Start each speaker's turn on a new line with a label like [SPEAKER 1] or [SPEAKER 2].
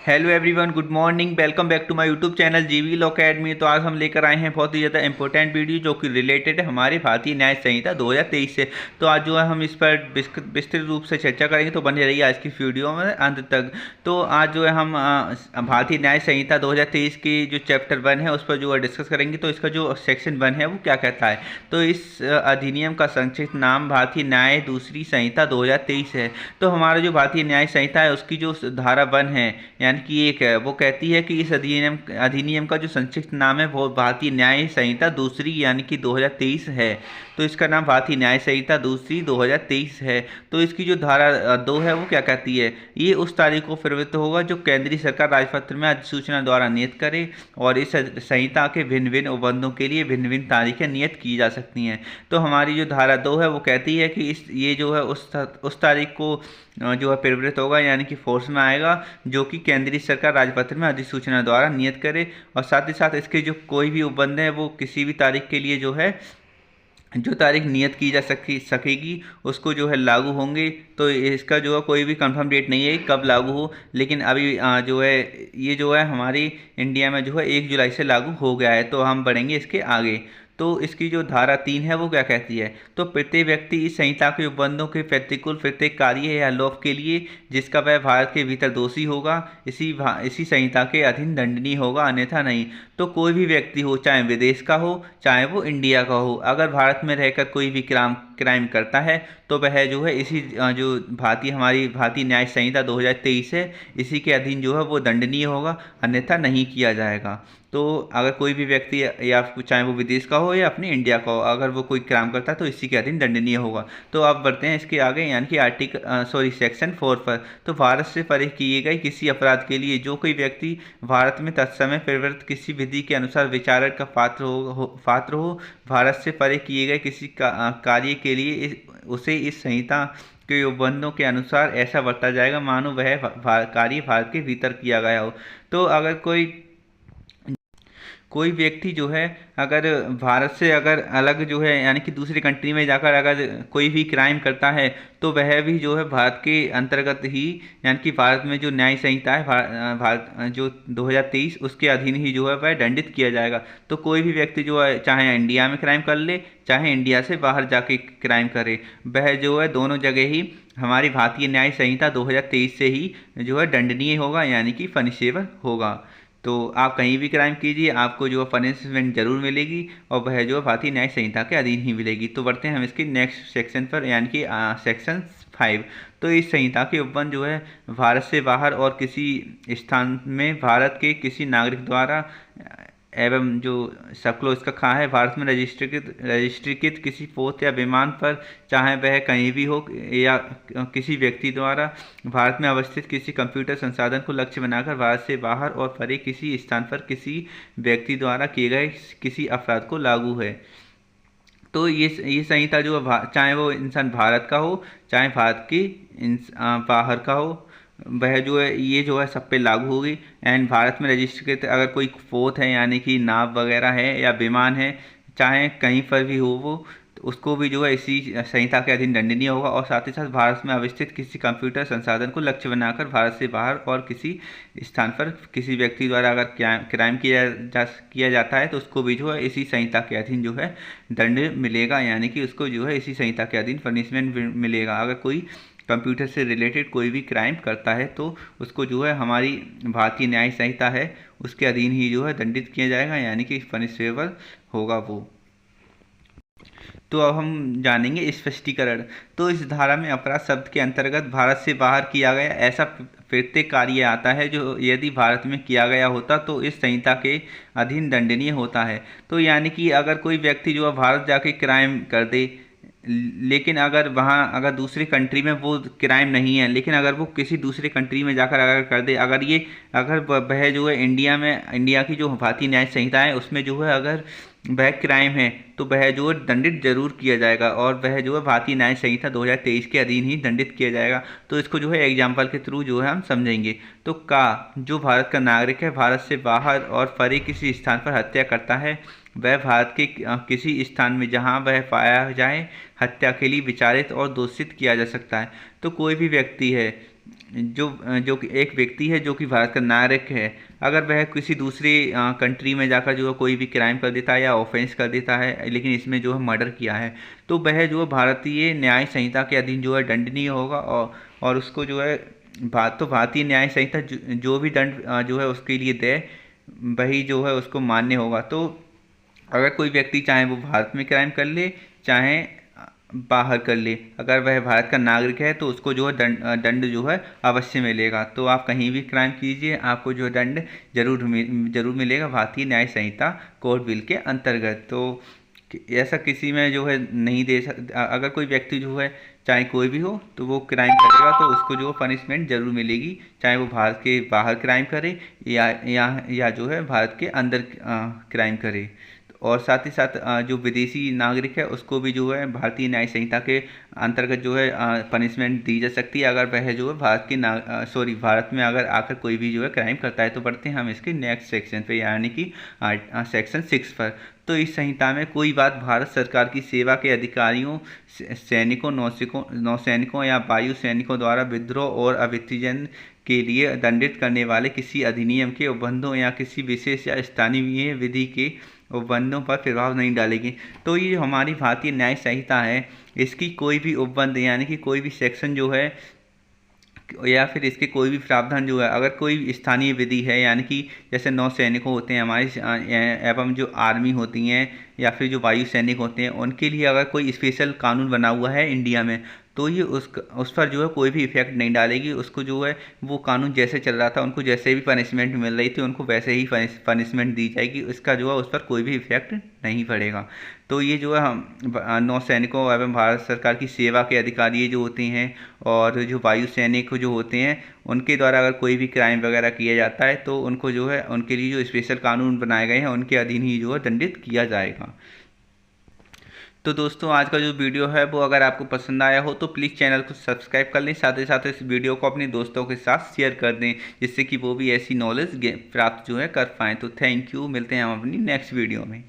[SPEAKER 1] Hello everyone, good morning. Welcome back to my YouTube channel GV law academy. तो आज हम लेकर आए हैं बहुत ही ज़्यादा इंपॉर्टेंट वीडियो जो कि रिलेटेड है हमारे भारतीय न्याय संहिता 2023 से। तो आज जो है हम इस पर विस्तृत रूप से चर्चा करेंगे, तो बने रहिए आज की वीडियो में अंत तक। तो आज जो है हम भारतीय न्याय संहिता 2023 की जो चैप्टर 1 है उस पर जो है डिस्कस करेंगे। तो इसका जो सेक्शन 1 है वो क्या कहता है, तो इस अधिनियम का संक्षिप्त नाम भारतीय न्याय दूसरी संहिता 2023 है। तो हमारा जो भारतीय न्याय संहिता है उसकी जो धारा 1 है यानी कि एक है, वो कहती है कि इस अधिनियम का जो संक्षिप्त नाम है वो भारतीय न्याय संहिता दूसरी यानी कि 2023 है। तो इसका नाम भारतीय न्याय संहिता दूसरी 2023 है। तो इसकी जो धारा 2 है वो क्या कहती है, ये उस तारीख को प्रवृत्त होगा जो केंद्रीय सरकार राजपत्र में अधिसूचना द्वारा नियत करे, और इस संहिता के भिन्न भिन्न उपबंधों के लिए भिन्न भिन्न तारीखें नियत की जा सकती हैं। तो हमारी जो धारा 2 है वो कहती है कि ये जो है उस तारीख को जो है प्रवृत्त होगा यानी कि फोर्स में आएगा जो कि केंद्रीय सरकार राजपत्र में अधिसूचना द्वारा नियत करे, और साथ ही साथ इसके जो कोई भी उपबंध है वो किसी भी तारीख के लिए जो है जो तारीख नियत की जा सकेगी उसको जो है लागू होंगे। तो इसका जो है कोई भी कंफर्म डेट नहीं है कब लागू हो, लेकिन अभी जो है ये जो है हमारी इंडिया में जो है 1 जुलाई से लागू हो गया है। तो हम बढ़ेंगे इसके आगे। तो इसकी जो धारा 3 है वो क्या कहती है, तो प्रत्येक व्यक्ति इस संहिता के उपबंधों के प्रतिकूल प्रत्येक कार्य या लोभ के लिए जिसका वह भारत के भीतर दोषी होगा इसी संहिता के अधीन दंडनीय होगा, अन्यथा नहीं। तो कोई भी व्यक्ति हो, चाहे विदेश का हो चाहे वो इंडिया का हो, अगर भारत में रहकर कोई भी क्राइम करता है तो वह जो है इसी जो हमारी भारतीय न्याय संहिता 2023 है इसी के अधीन जो है वो दंडनीय होगा, अन्यथा नहीं किया जाएगा। तो अगर कोई भी व्यक्ति या चाहे वो विदेश का हो या अपने इंडिया का हो, अगर वो कोई क्राइम करता है तो इसी के अधीन दंडनीय होगा। तो अब बढ़ते हैं इसके आगे यानी कि सेक्शन 4 पर। तो भारत से परे किए गए किसी अपराध के लिए जो कोई व्यक्ति भारत में तत्समय प्रवृत्त किसी विधि के अनुसार विचारण का पात्र हो भारत से परे किए गए किसी कार्य के लिए उसे इस संहिता के उपबंधों के अनुसार ऐसा बरता जाएगा मानो वह कार्य भारत के भीतर किया गया हो। तो अगर कोई व्यक्ति जो है अगर भारत से अगर अलग जो है यानी कि दूसरी कंट्री में जाकर अगर कोई भी क्राइम करता है तो वह भी जो है भारत के अंतर्गत ही यानी कि भारत में जो न्याय संहिता है भारत जो 2023 उसके अधीन ही जो है वह दंडित किया जाएगा। तो कोई भी व्यक्ति जो है चाहे इंडिया में क्राइम कर ले चाहे इंडिया से बाहर जाके क्राइम करे, वह जो है दोनों जगह ही हमारी भारतीय न्याय संहिता 2023 से ही जो है दंडनीय होगा यानी कि पनिशेबल होगा। तो आप कहीं भी क्राइम कीजिए आपको जो है पनिशमेंट जरूर मिलेगी, और वह जो है भारतीय न्याय संहिता के अधीन ही मिलेगी। तो बढ़ते हैं हम इसके नेक्स्ट सेक्शन पर यानी कि सेक्शन 5। तो इस संहिता के उपबंध जो है भारत से बाहर और किसी स्थान में भारत के किसी नागरिक द्वारा एवं जो सकलो इसका कहा है भारत में रजिस्ट्रीकृत किसी पोत या विमान पर चाहे वह कहीं भी हो या किसी व्यक्ति द्वारा भारत में अवस्थित किसी कंप्यूटर संसाधन को लक्ष्य बनाकर भारत से बाहर और परे किसी स्थान पर किसी व्यक्ति द्वारा किए गए किसी अपराध को लागू है। तो ये संहिता जो चाहे वो इंसान भारत का हो चाहे भारत के बाहर का हो, वह जो है ये जो है सब पे लागू होगी। एंड भारत में रजिस्ट्रेट अगर कोई पोत है यानी कि नाव वगैरह है या विमान है चाहे कहीं पर भी हो वो, तो उसको भी जो है इसी संहिता के अधीन दंडनीय होगा। और साथ ही साथ भारत में अवस्थित किसी कंप्यूटर संसाधन को लक्ष्य बनाकर भारत से बाहर और किसी स्थान पर किसी व्यक्ति द्वारा अगर क्राइम किया जाता है तो उसको भी जो है इसी संहिता के अधीन जो है दंड मिलेगा यानी कि उसको जो है इसी संहिता के अधीन पनिशमेंट मिलेगा। अगर कोई कंप्यूटर से रिलेटेड कोई भी क्राइम करता है तो उसको जो है हमारी भारतीय न्याय संहिता है उसके अधीन ही जो है दंडित किया जाएगा यानी कि पनिशेबल होगा वो। तो अब हम जानेंगे स्पष्टीकरण। तो इस धारा में अपराध शब्द के अंतर्गत भारत से बाहर किया गया ऐसा प्रत्येक कार्य आता है जो यदि भारत में किया गया होता तो इस संहिता के अधीन दंडनीय होता है। तो यानी कि अगर कोई व्यक्ति जो है भारत जाके क्राइम कर दे, लेकिन अगर दूसरी कंट्री में वो क्राइम नहीं है, लेकिन अगर वो किसी दूसरे कंट्री में जाकर अगर कर दे, अगर वह जो है इंडिया की जो भारतीय न्याय संहिता है उसमें जो है अगर वह क्राइम है तो वह जो है दंडित जरूर किया जाएगा, और वह जो है भारतीय न्याय संहिता 2023 के अधीन ही दंडित किया जाएगा। तो इसको जो है एग्जाम्पल के थ्रू जो है हम समझेंगे। तो जो भारत का नागरिक है भारत से बाहर और परे किसी स्थान पर हत्या करता है वह भारत के किसी स्थान में जहां वह पाया जाए हत्या के लिए विचारित और दोषित किया जा सकता है। तो कोई भी व्यक्ति है जो जो कि एक व्यक्ति है जो कि भारत का नागरिक है, अगर वह किसी दूसरी कंट्री में जाकर जो है कोई भी क्राइम कर देता है या ऑफेंस कर देता है, लेकिन इसमें जो है मर्डर किया है, तो वह जो है भारतीय न्याय संहिता के अधीन जो है दंडनीय होगा। और उसको जो है भारतीय न्याय संहिता जो भी दंड जो है उसके लिए दे, वही जो है उसको मान्य होगा। तो अगर कोई व्यक्ति चाहे वो भारत में क्राइम कर ले, चाहे बाहर कर ले, अगर वह भारत का नागरिक है तो उसको जो है दंड जो है अवश्य मिलेगा। तो आप कहीं भी क्राइम कीजिए, आपको जो है दंड जरूर मिलेगा भारतीय न्याय संहिता कोर्ट बिल के अंतर्गत। तो ऐसा किसी में जो है नहीं दे सकता। अगर कोई व्यक्ति जो है चाहे कोई भी हो तो वो क्राइम करेगा तो उसको जो पनिशमेंट जरूर मिलेगी, चाहे वो भारत के बाहर क्राइम करे या जो है भारत के अंदर क्राइम करे। और साथ ही साथ जो विदेशी नागरिक है उसको भी जो है भारतीय न्याय संहिता के अंतर्गत जो है पनिशमेंट दी जा सकती है, अगर वह जो है भारत में अगर आकर कोई भी जो है क्राइम करता है। तो बढ़ते हैं हम इसके नेक्स्ट सेक्शन पे, यानी कि सेक्शन 6 पर। तो इस संहिता में कोई बात भारत सरकार की सेवा के अधिकारियों, सैनिकों, नौसैनिकों या वायु सैनिकों द्वारा विद्रोह और अभियोजन के लिए दंडित करने वाले किसी अधिनियम के उपबंधों या किसी विशेष या स्थानीय विधि के उपबंधों पर प्रभाव नहीं डालेगी। तो ये हमारी भारतीय न्याय संहिता है, इसकी कोई भी उपबंध यानी कि कोई भी सेक्शन जो है या फिर इसके कोई भी प्रावधान जो है, अगर कोई स्थानीय विधि है, यानी कि जैसे नौसैनिकों होते हैं हमारे एवं जो आर्मी होती हैं या फिर जो वायु सैनिक होते हैं, उनके लिए अगर कोई स्पेशल कानून बना हुआ है इंडिया में, तो ये उस पर जो है कोई भी इफेक्ट नहीं डालेगी। उसको जो है वो कानून जैसे चल रहा था, उनको जैसे भी पनिशमेंट मिल रही थी उनको वैसे ही पनिशमेंट दी जाएगी, इसका जो है उस पर कोई भी इफेक्ट नहीं पड़ेगा। तो ये जो है हम नौसैनिकों एवं भारत सरकार की सेवा के अधिकारी जो होते हैं और जो वायु सैनिक जो होते हैं, उनके द्वारा अगर कोई भी क्राइम वगैरह किया जाता है तो उनको जो है उनके लिए जो स्पेशल कानून बनाए गए हैं उनके अधीन ही जो है दंडित किया जाएगा। तो दोस्तों आज का जो वीडियो है वो अगर आपको पसंद आया हो तो प्लीज़ चैनल को सब्सक्राइब कर लें, साथ ही साथ इस वीडियो को अपने दोस्तों के साथ शेयर कर दें, जिससे कि वो भी ऐसी नॉलेज प्राप्त जो है कर पाएँ। तो थैंक यू, मिलते हैं हम अपनी नेक्स्ट वीडियो में।